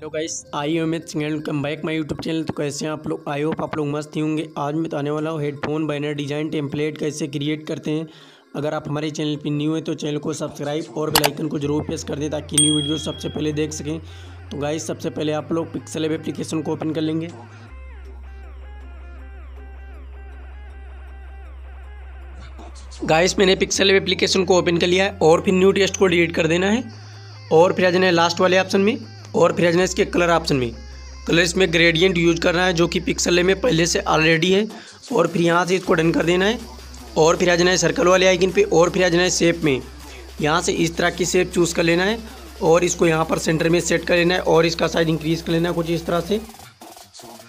Hello guys, I am H welcome back my YouTube channel. तो कैसे हैं आप लोग? आई होप आप लोग मस्त ही होंगे। आज मैं बताने वाला हूँ हेडफोन बैनर डिजाइन टेम्पलेट कैसे क्रिएट करते हैं। अगर आप हमारे चैनल पर न्यू है तो चैनल को सब्सक्राइब और बेल आइकन को जरूर प्रेस कर दें ताकि न्यू वीडियो सबसे पहले देख सकें। तो गाइस, सबसे पहले आप लोग पिक्सेल लैब एप्लीकेशन को ओपन कर लेंगे। गाइस, मैंने पिक्सेल लैब एप्लीकेशन को ओपन कर लिया है और फिर न्यू टेक्स्ट को डिलीट कर देना है और फिर आ जाना है लास्ट वाले ऑप्शन में और फिर आ जाना है इसके कलर ऑप्शन में। कलर इसमें ग्रेडियंट यूज करना है जो कि पिक्सेल लैब में पहले से ऑलरेडी है और फिर यहाँ से इसको डन कर देना है और फिर आ जाना है सर्कल वाले आइकन पे और फिर आ जाना है शेप में। यहाँ से इस तरह की शेप चूज़ कर लेना है और इसको यहाँ पर सेंटर में सेट कर लेना है और इसका साइज इंक्रीज़ कर लेना है कुछ इस तरह से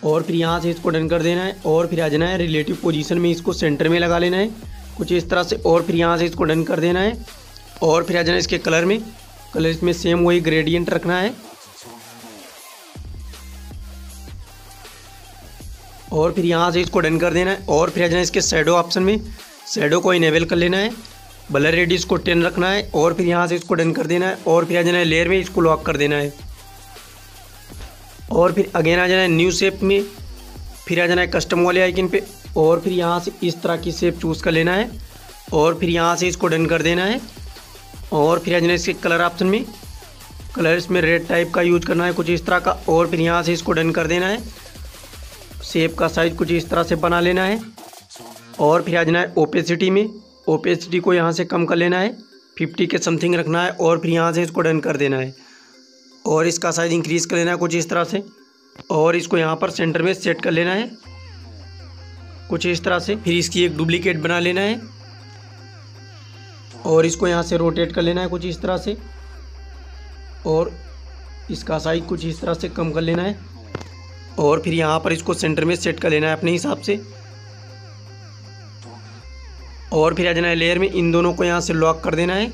और फिर यहाँ से इसको डन कर देना है और फिर आ जाना है रिलेटिव पोजीशन में इसको सेंटर में लगा लेना है कुछ इस तरह से और फिर यहाँ से इसको डन कर देना है और फिर आ जाना है इसके कलर में। कलर इसमें सेम वही ग्रेडियंट रखना है और फिर यहाँ से इसको डन कर देना है और फिर आ जाना है इसके शैडो ऑप्शन में। शैडो को इनेबल कर लेना है, ब्लर रेडियस को 10 रखना है और फिर यहाँ से इसको डन कर देना है और फिर आ जाना है लेयर में इसको लॉक कर देना है और फिर अगेन आ जाना है न्यू शेप में। फिर आ जाना है कस्टम वाले आइकन पे और फिर यहाँ से इस तरह की शेप चूज़ कर लेना है और फिर यहाँ से इसको डन कर देना है और फिर आ जाना है इसके कलर ऑप्शन में। कलर इसमें रेड टाइप का यूज करना है कुछ इस तरह का और फिर यहाँ से इसको डन कर देना है। शेप का साइज कुछ इस तरह से बना लेना है और फिर आ जाना है ओपेसिटी में। ओपेसिटी को यहाँ से कम कर लेना है, 50 के समथिंग रखना है और फिर यहाँ से इसको डन कर देना है और इसका साइज इंक्रीज़ कर लेना है कुछ इस तरह से और इसको यहाँ पर सेंटर में सेट कर लेना है कुछ इस तरह से। फिर इसकी एक डुप्लीकेट बना लेना है और इसको यहाँ से रोटेट कर लेना है कुछ इस तरह से और इसका साइज कुछ इस तरह से कम कर लेना है और फिर यहाँ पर इसको सेंटर में सेट कर लेना है अपने हिसाब से और फिर आ जाना है लेयर में। इन दोनों को यहाँ से लॉक कर देना है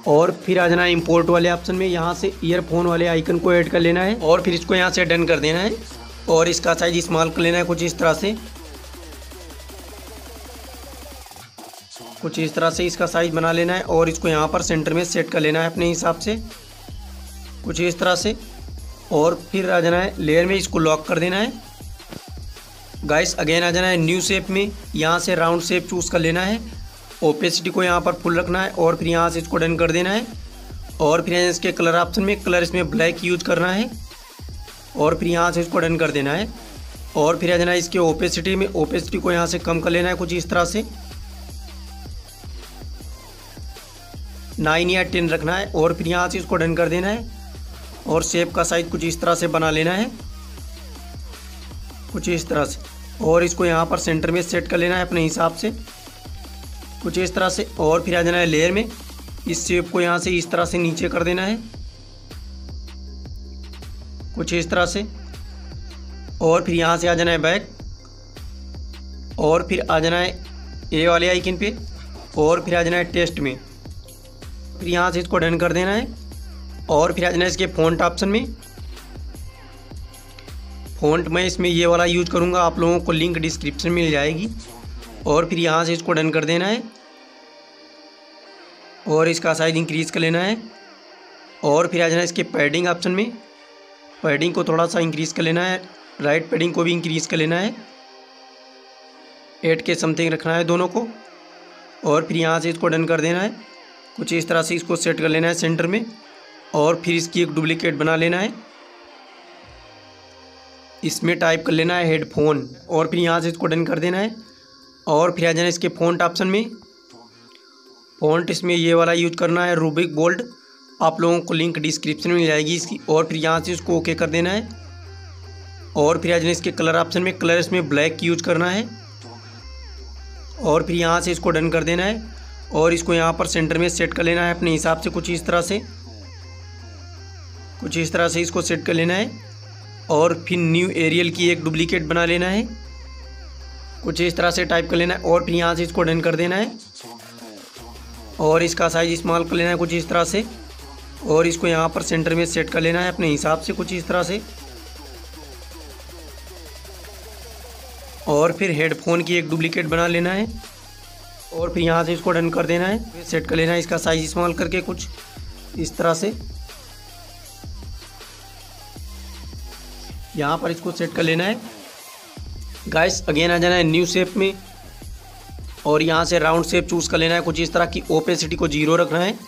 और फिर आ जाना है इंपोर्ट वाले ऑप्शन में। यहाँ से ईयरफोन वाले आइकन को ऐड कर लेना है और फिर इसको यहाँ से डन कर देना है और इसका साइज स्मॉल कर लेना है कुछ इस तरह से। कुछ इस तरह से इसका साइज बना लेना है और इसको यहाँ पर सेंटर में सेट कर लेना है अपने हिसाब से कुछ इस तरह से और फिर आ जाना है लेयर में, इसको लॉक कर देना है। गाइस, अगेन आ जाना है न्यू शेप में। यहाँ से राउंड शेप चूज़ कर लेना है, ओपेसिटी को यहाँ पर फुल रखना है और फिर यहाँ से इसको डन कर देना है और फिर इसके कलर ऑप्शन में कलर इसमें ब्लैक यूज करना है और फिर यहाँ से इसको डन कर देना है और फिर आ जाना है इसके ओपेसिटी में। ओपेसिटी को यहाँ से कम कर लेना है कुछ इस तरह से, 9 या 10 रखना है और फिर यहाँ से इसको डन कर देना है और शेप का साइज कुछ इस तरह से बना लेना है कुछ इस तरह से और इसको यहाँ पर सेंटर में सेट कर लेना है अपने हिसाब से कुछ इस तरह से और फिर आ जाना है लेयर में। इस शेप को यहाँ से इस तरह से नीचे कर देना है कुछ इस तरह से और फिर यहाँ से आ जाना है बैक और फिर आ जाना है ए वाले आइकन पे और फिर आ जाना है टेस्ट में। फिर यहाँ से इसको डन कर देना है और फिर आ जाना है इसके फ़ॉन्ट ऑप्शन में। फ़ॉन्ट मैं इसमें ये वाला यूज करूँगा, आप लोगों को लिंक डिस्क्रिप्शन में मिल जाएगी और फिर यहाँ से इसको डन कर देना है और इसका साइज इंक्रीज़ कर लेना है और फिर आ जाना है इसके पैडिंग ऑप्शन में। पैडिंग को थोड़ा सा इंक्रीज़ कर लेना है, राइट पैडिंग को भी इंक्रीज़ कर लेना है, 8 के समथिंग रखना है दोनों को और फिर यहाँ से इसको डन कर देना है कुछ इस तरह से। इसको सेट कर लेना है सेंटर में और फिर इसकी एक डुप्लीकेट बना लेना है, इसमें टाइप कर लेना है हेडफोन और फिर यहाँ से इसको डन कर देना है और फिर आ जाना है इसके फ़ॉन्ट ऑप्शन में। फ़ॉन्ट इसमें ये वाला यूज करना है, रूबिक बोल्ड, आप लोगों को लिंक डिस्क्रिप्शन में मिल जाएगी इसकी और फिर यहाँ से इसको ओके कर देना है और फिर आ जाना इसके कलर ऑप्शन में। कलर इसमें ब्लैक यूज करना है और फिर यहाँ से इसको डन कर देना है और इसको यहाँ पर सेंटर में सेट कर लेना है अपने हिसाब से कुछ इस तरह से इसको सेट कर लेना है और फिर न्यू एरियल की एक डुप्लीकेट बना लेना है कुछ इस तरह से टाइप कर लेना है और फिर यहाँ से इसको डन कर देना है और इसका साइज स्मॉल कर लेना है कुछ इस तरह से और इसको यहाँ पर सेंटर में सेट कर लेना है अपने हिसाब से कुछ इस तरह से और फिर हेडफोन की एक डुप्लीकेट बना लेना है और फिर यहाँ से इसको डन कर देना है, सेट कर लेना है इसका साइज स्मॉल करके कुछ इस तरह से यहाँ पर इसको सेट कर लेना है गाइस। अगेन आ जाना है न्यू शेप में और यहाँ से राउंड शेप चूज़ कर लेना है। कुछ इस तरह की ओपेसिटी को 0 रखना है।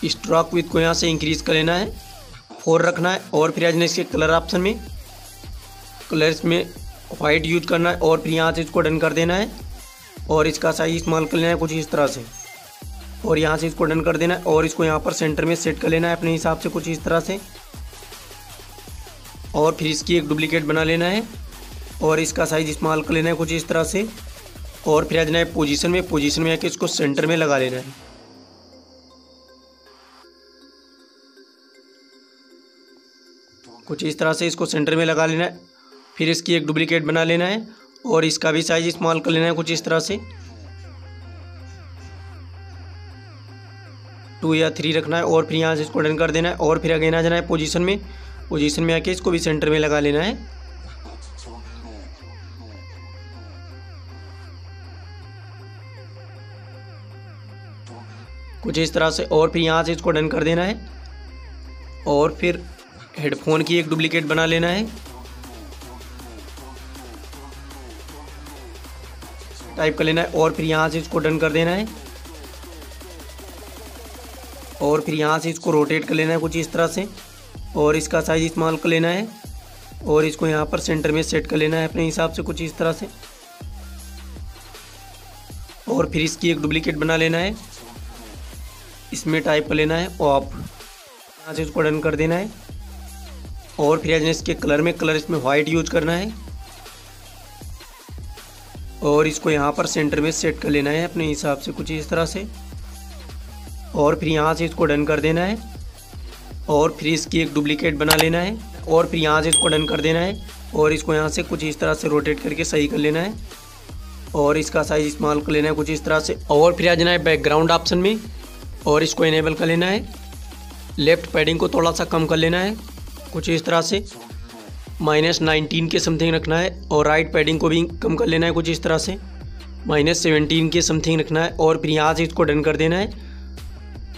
स्ट्रोक विड्थ को यहाँ से इंक्रीज़ कर लेना है 4 रखना है। और फिर आ जाना इसके कलर ऑप्शन में, कलर्स में वाइट यूज करना है और फिर यहाँ से इसको डन कर देना है। और इसका साइज स्मॉल कर लेना है कुछ इस तरह से और यहाँ से इसको डन कर देना है। और इसको यहाँ पर सेंटर में सेट कर लेना है अपने हिसाब से कुछ इस तरह से। और फिर इसकी एक डुप्लीकेट बना लेना है और इसका साइज स्मॉल कर लेना है कुछ इस तरह से। और फिर आ जाना है पोजीशन में आके इसको सेंटर में लगा लेना है। कुछ इस तरह से इसको सेंटर में लगा लेना है। फिर इसकी एक डुप्लीकेट बना लेना है और इसका भी साइज स्मॉल कर लेना है कुछ इस तरह से 2 या 3 रखना है। और फिर यहाँ से इसको डन कर देना है। और फिर अगेन आ जाना है पोजीशन में आके इसको भी सेंटर में लगा लेना है। कुछ इस तरह से। और फिर यहाँ से इसको डन कर देना है। और फिर हेडफोन की एक डुप्लीकेट बना लेना है, टाइप कर लेना है। और फिर यहाँ से इसको डन कर देना है। और फिर यहाँ से इसको रोटेट कर लेना है कुछ इस तरह से और इसका साइज स्मॉल कर लेना है। और इसको यहाँ पर सेंटर में सेट कर लेना है अपने हिसाब से कुछ इस तरह से। और फिर इसकी एक डुप्लीकेट बना लेना है, इसमें टाइप कर लेना है ऑफ। यहाँ से इसको डन कर देना है। और फिर इसके कलर इसमें वाइट यूज करना है और इसको यहाँ पर सेंटर में सेट कर लेना है अपने हिसाब से कुछ इस तरह से। और फिर यहाँ से इसको डन कर देना है। और फिर इसकी एक डुप्लीकेट बना लेना है और फिर यहाँ से इसको डन कर देना है। और इसको यहाँ से कुछ इस तरह से रोटेट करके सही कर लेना है और इसका साइज स्मॉल कर लेना है कुछ इस तरह से। और फिर आ जाना है बैकग्राउंड ऑप्शन में और इसको इनेबल कर लेना है। लेफ्ट पैडिंग को थोड़ा सा कम कर लेना है कुछ इस तरह से -19 के समथिंग रखना है। और राइट पैडिंग को भी कम कर लेना है कुछ इस तरह से -17 के समथिंग रखना है। और फिर यहाँ से इसको डन कर देना है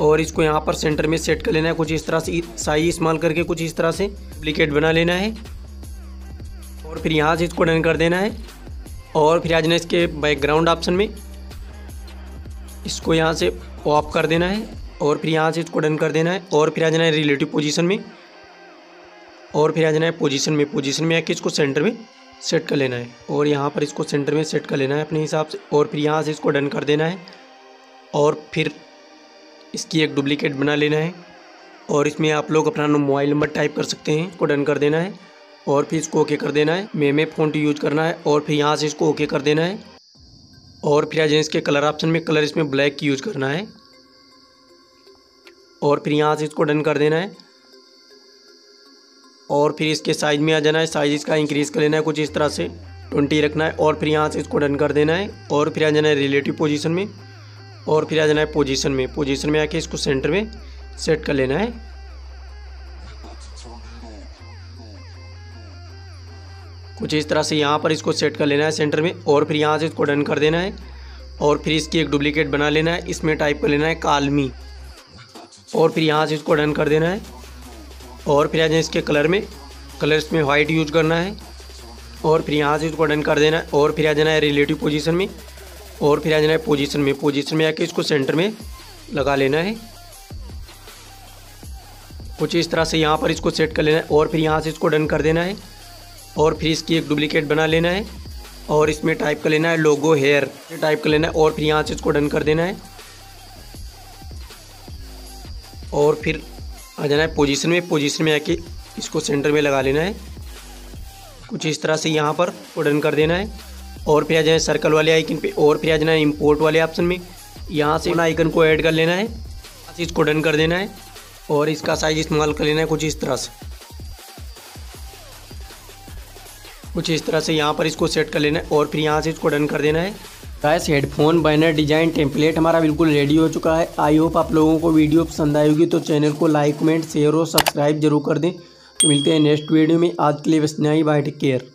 और इसको यहाँ पर सेंटर में सेट कर लेना है कुछ इस तरह से, साइज स्मॉल करके कुछ इस तरह से डुप्लीकेट बना लेना है। और फिर यहाँ से इसको डन कर देना है। और फिर आ जाना इसके बैकग्राउंड ऑप्शन में, इसको यहाँ से ऑफ कर देना है और फिर यहाँ से इसको डन कर देना है। और फिर आ जाना है रिलेटिव पोजीशन में और फिर आ जाना है पोजीशन में आके इसको सेंटर में सेट कर लेना है। और यहाँ पर इसको सेंटर में सेट कर लेना है अपने हिसाब से। और फिर यहाँ से इसको डन कर देना है। और फिर इसकी एक डुप्लीकेट बना लेना है और इसमें आप लोग अपना मोबाइल नंबर टाइप कर सकते हैं, इसको डन कर देना है। और फिर इसको ओके कर देना है, मेमे फ़ॉन्ट यूज करना है। और फिर यहाँ से इसको ओके कर देना है। और फिर आ जाए इसके कलर ऑप्शन में, कलर इसमें ब्लैक यूज करना है। और फिर यहाँ से इसको डन कर देना है। और फिर इसके साइज में आ जाना है, साइज इसका इंक्रीज़ कर लेना है कुछ इस तरह से 20 रखना है। और फिर यहाँ से इसको डन कर देना है। और फिर आ जाना है रिलेटिव पोजीशन में और फिर आ जाना है पोजीशन में आके इसको सेंटर में सेट कर लेना है। कुछ इस तरह से यहाँ पर इसको सेट कर लेना है सेंटर में। और फिर यहाँ से इसको डन कर देना है। और फिर इसकी एक डुप्लीकेट बना लेना है, इसमें टाइप कर लेना है कालमी। और फिर यहाँ से इसको डन कर देना है। और फिर आ जाए इसके कलर्स में वाइट यूज करना है। और फिर यहाँ से इसको डन कर देना है। और फिर आ जाना है रिलेटिव पोजीशन में और फिर आ जाना है पोजीशन में आके इसको सेंटर में लगा लेना है। कुछ इस तरह से यहाँ पर इसको सेट कर लेना है। और फिर यहाँ से इसको डन कर देना है। और फिर इसकी एक डुप्लीकेट बना लेना है और इसमें टाइप कर लेना है लोगो हेयर टाइप कर लेना है। और फिर यहाँ से इसको डन कर देना है। और फिर आ जाना है पोजीशन में आके इसको सेंटर में लगा लेना है कुछ इस तरह से, यहाँ पर डन कर देना है। और फिर आ जाए सर्कल वाले आइकन पे और फिर आ जाना है इंपोर्ट वाले ऑप्शन में, यहाँ से आइकन को ऐड कर लेना है, इसको डन कर देना है। और इसका साइज इस्तेमाल कर लेना है कुछ इस तरह से, यहाँ पर इसको सेट कर लेना है। और फिर यहाँ से इसको डन कर देना है। Guys headphone banner design template हमारा बिल्कुल रेडी हो चुका है। आई होप आप लोगों को वीडियो पसंद आएगी, तो चैनल को लाइक कमेंट शेयर और सब्सक्राइब जरूर कर दें। तो मिलते हैं नेक्स्ट वीडियो में, आज के लिए बस इतना ही। Bye, take care.